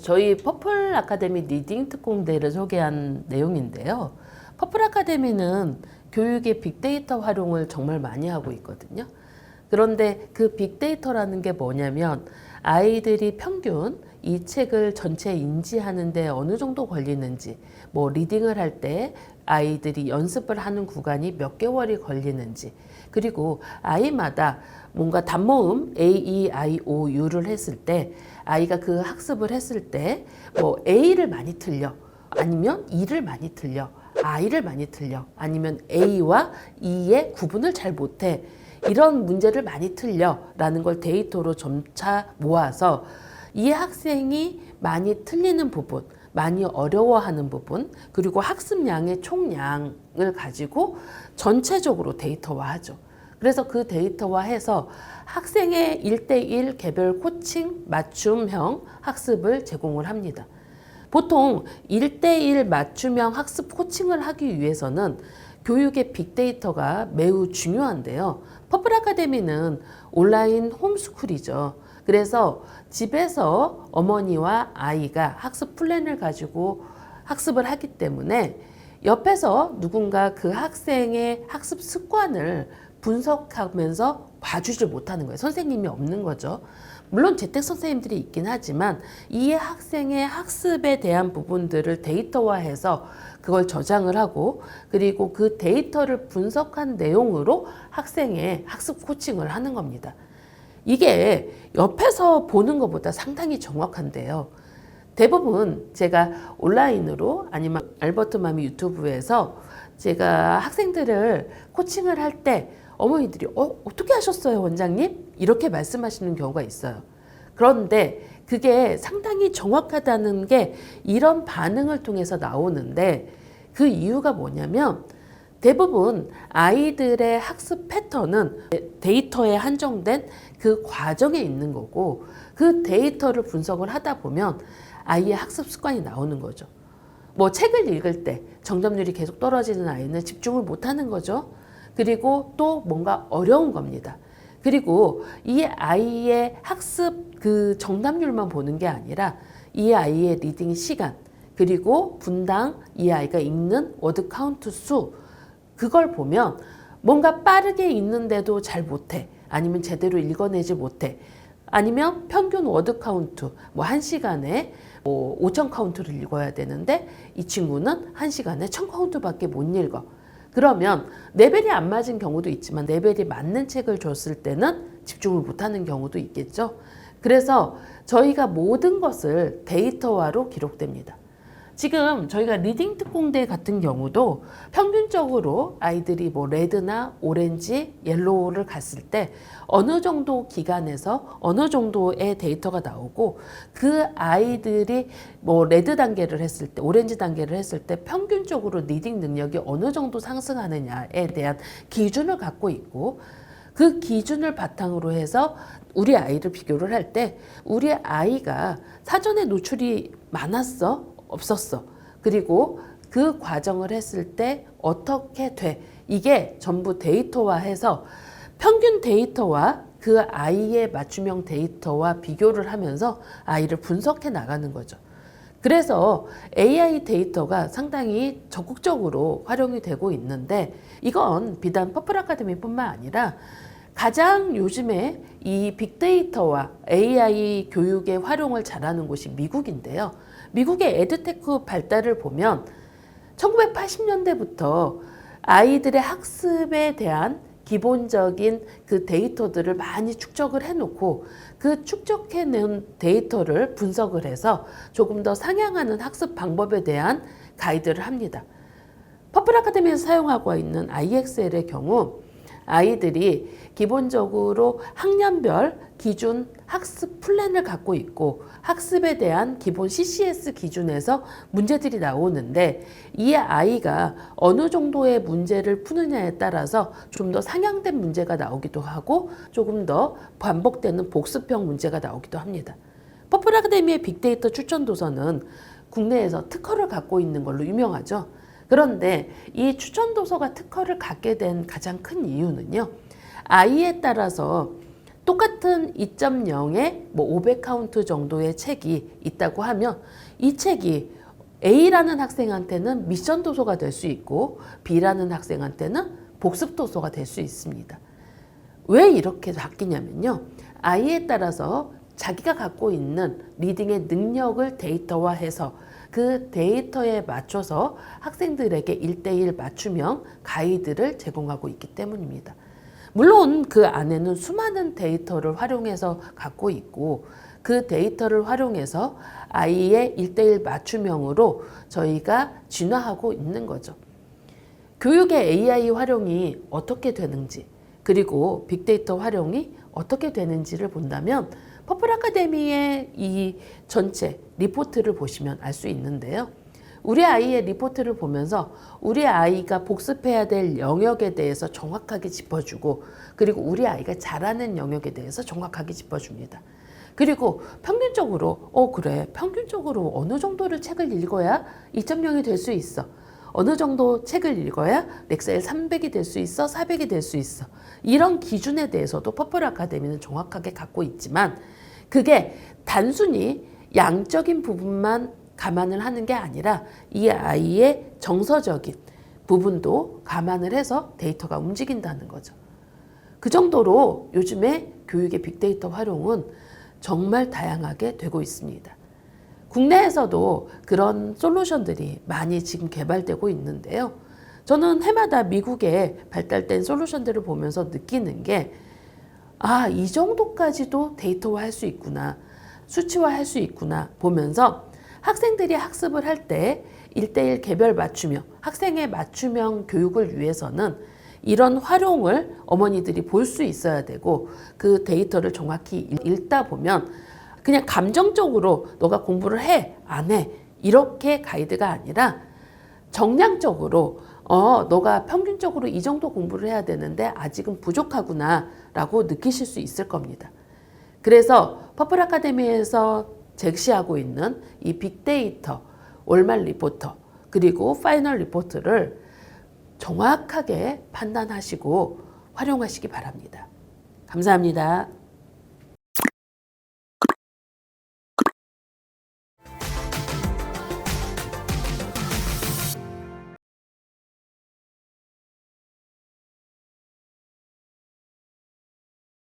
저희 퍼플 아카데미 리딩 특공대를 소개한 내용인데요. 퍼플 아카데미는 교육의 빅데이터 활용을 정말 많이 하고 있거든요. 그런데 그 빅데이터라는 게 뭐냐면 아이들이 평균 이 책을 전체 인지하는데 어느 정도 걸리는지, 뭐 리딩을 할 때 아이들이 연습을 하는 구간이 몇 개월이 걸리는지, 그리고 아이마다 뭔가 단모음 A, E, I, O, U를 했을 때 아이가 그 학습을 했을 때 뭐 A를 많이 틀려, 아니면 E를 많이 틀려, I를 많이 틀려, 아니면 A와 E의 구분을 잘 못해, 이런 문제를 많이 틀려 라는 걸 데이터로 점차 모아서 이 학생이 많이 틀리는 부분, 많이 어려워하는 부분, 그리고 학습량의 총량을 가지고 전체적으로 데이터화하죠. 그래서 그 데이터화해서 학생의 1대1 개별 코칭 맞춤형 학습을 제공을 합니다. 보통 1대1 맞춤형 학습 코칭을 하기 위해서는 교육의 빅데이터가 매우 중요한데요. 퍼플 아카데미는 온라인 홈스쿨이죠. 그래서 집에서 어머니와 아이가 학습 플랜을 가지고 학습을 하기 때문에 옆에서 누군가 그 학생의 학습 습관을 분석하면서 봐주지 못하는 거예요. 선생님이 없는 거죠. 물론 재택 선생님들이 있긴 하지만 이 학생의 학습에 대한 부분들을 데이터화해서 그걸 저장을 하고, 그리고 그 데이터를 분석한 내용으로 학생의 학습 코칭을 하는 겁니다. 이게 옆에서 보는 것보다 상당히 정확한데요. 대부분 제가 온라인으로 아니면 알버트맘이 유튜브에서 제가 학생들을 코칭을 할 때 어머니들이 어떻게 하셨어요, 원장님? 이렇게 말씀하시는 경우가 있어요. 그런데 그게 상당히 정확하다는 게 이런 반응을 통해서 나오는데, 그 이유가 뭐냐면 대부분 아이들의 학습 패턴은 데이터에 한정된 그 과정에 있는 거고, 그 데이터를 분석을 하다 보면 아이의 학습 습관이 나오는 거죠. 뭐 책을 읽을 때 정답률이 계속 떨어지는 아이는 집중을 못 하는 거죠. 그리고 또 뭔가 어려운 겁니다. 그리고 이 아이의 학습 그 정답률만 보는 게 아니라 이 아이의 리딩 시간, 그리고 분당 이 아이가 읽는 워드 카운트 수, 그걸 보면 뭔가 빠르게 읽는데도 잘 못해, 아니면 제대로 읽어내지 못해, 아니면 평균 워드 카운트, 뭐 1시간에 5,000 카운트를 읽어야 되는데 이 친구는 1시간에 1,000 카운트밖에 못 읽어. 그러면 레벨이 안 맞은 경우도 있지만 레벨이 맞는 책을 줬을 때는 집중을 못하는 경우도 있겠죠. 그래서 저희가 모든 것을 데이터화로 기록됩니다. 지금 저희가 리딩 특공대 같은 경우도 평균적으로 아이들이 뭐 레드나 오렌지, 옐로우를 갔을 때 어느 정도 기간에서 어느 정도의 데이터가 나오고, 그 아이들이 뭐 레드 단계를 했을 때, 오렌지 단계를 했을 때 평균적으로 리딩 능력이 어느 정도 상승하느냐에 대한 기준을 갖고 있고, 그 기준을 바탕으로 해서 우리 아이를 비교를 할 때 우리 아이가 사전에 노출이 많았어? 없었어? 그리고 그 과정을 했을 때 어떻게 돼? 이게 전부 데이터화해서 평균 데이터와 그 아이의 맞춤형 데이터와 비교를 하면서 아이를 분석해 나가는 거죠. 그래서 AI 데이터가 상당히 적극적으로 활용이 되고 있는데, 이건 비단 퍼플 아카데미뿐만 아니라 가장 요즘에 이 빅데이터와 AI 교육의 활용을 잘하는 곳이 미국인데요. 미국의 에듀테크 발달을 보면 1980년대부터 아이들의 학습에 대한 기본적인 그 데이터들을 많이 축적을 해놓고, 그 축적해낸 데이터를 분석을 해서 조금 더 상향하는 학습 방법에 대한 가이드를 합니다. 퍼플 아카데미에서 사용하고 있는 IXL의 경우 아이들이 기본적으로 학년별 기준 학습 플랜을 갖고 있고, 학습에 대한 기본 CCS 기준에서 문제들이 나오는데, 이 아이가 어느 정도의 문제를 푸느냐에 따라서 좀 더 상향된 문제가 나오기도 하고 조금 더 반복되는 복습형 문제가 나오기도 합니다. 퍼플 아카데미의 빅데이터 추천 도서는 국내에서 특허를 갖고 있는 걸로 유명하죠. 그런데 이 추천 도서가 특허를 갖게 된 가장 큰 이유는요, 아이에 따라서 똑같은 2.0에 뭐 500카운트 정도의 책이 있다고 하면 이 책이 A라는 학생한테는 미션 도서가 될 수 있고 B라는 학생한테는 복습 도서가 될 수 있습니다. 왜 이렇게 바뀌냐면요. 아이에 따라서 자기가 갖고 있는 리딩의 능력을 데이터화해서 그 데이터에 맞춰서 학생들에게 1대1 맞춤형 가이드를 제공하고 있기 때문입니다. 물론 그 안에는 수많은 데이터를 활용해서 갖고 있고 그 데이터를 활용해서 아이의 1대1 맞춤형으로 저희가 진화하고 있는 거죠. 교육의 AI 활용이 어떻게 되는지 그리고 빅데이터 활용이 어떻게 되는지를 본다면 퍼플 아카데미의 이 전체 리포트를 보시면 알 수 있는데요. 우리 아이의 리포트를 보면서 우리 아이가 복습해야 될 영역에 대해서 정확하게 짚어주고 그리고 우리 아이가 잘하는 영역에 대해서 정확하게 짚어줍니다. 그리고 평균적으로 그래 평균적으로 어느 정도를 책을 읽어야 2.0이 될 수 있어. 어느 정도 책을 읽어야 렉셀 300이 될 수 있어, 400이 될 수 있어. 이런 기준에 대해서도 퍼플 아카데미는 정확하게 갖고 있지만 그게 단순히 양적인 부분만 감안을 하는 게 아니라 이 아이의 정서적인 부분도 감안을 해서 데이터가 움직인다는 거죠. 그 정도로 요즘에 교육의 빅데이터 활용은 정말 다양하게 되고 있습니다. 국내에서도 그런 솔루션들이 많이 지금 개발되고 있는데요. 저는 해마다 미국에 발달된 솔루션들을 보면서 느끼는 게 이 정도까지도 데이터화할 수 있구나, 수치화할 수 있구나 보면서 학생들이 학습을 할 때 1대1 개별 맞춤형, 학생의 맞춤형 교육을 위해서는 이런 활용을 어머니들이 볼 수 있어야 되고 그 데이터를 정확히 읽다 보면 그냥 감정적으로 너가 공부를 해, 안 해 이렇게 가이드가 아니라 정량적으로 너가 평균적으로 이 정도 공부를 해야 되는데 아직은 부족하구나 라고 느끼실 수 있을 겁니다. 그래서 퍼플 아카데미에서 제시하고 있는 이 빅데이터, 월말 리포터, 그리고 파이널 리포트를 정확하게 판단하시고 활용하시기 바랍니다. 감사합니다.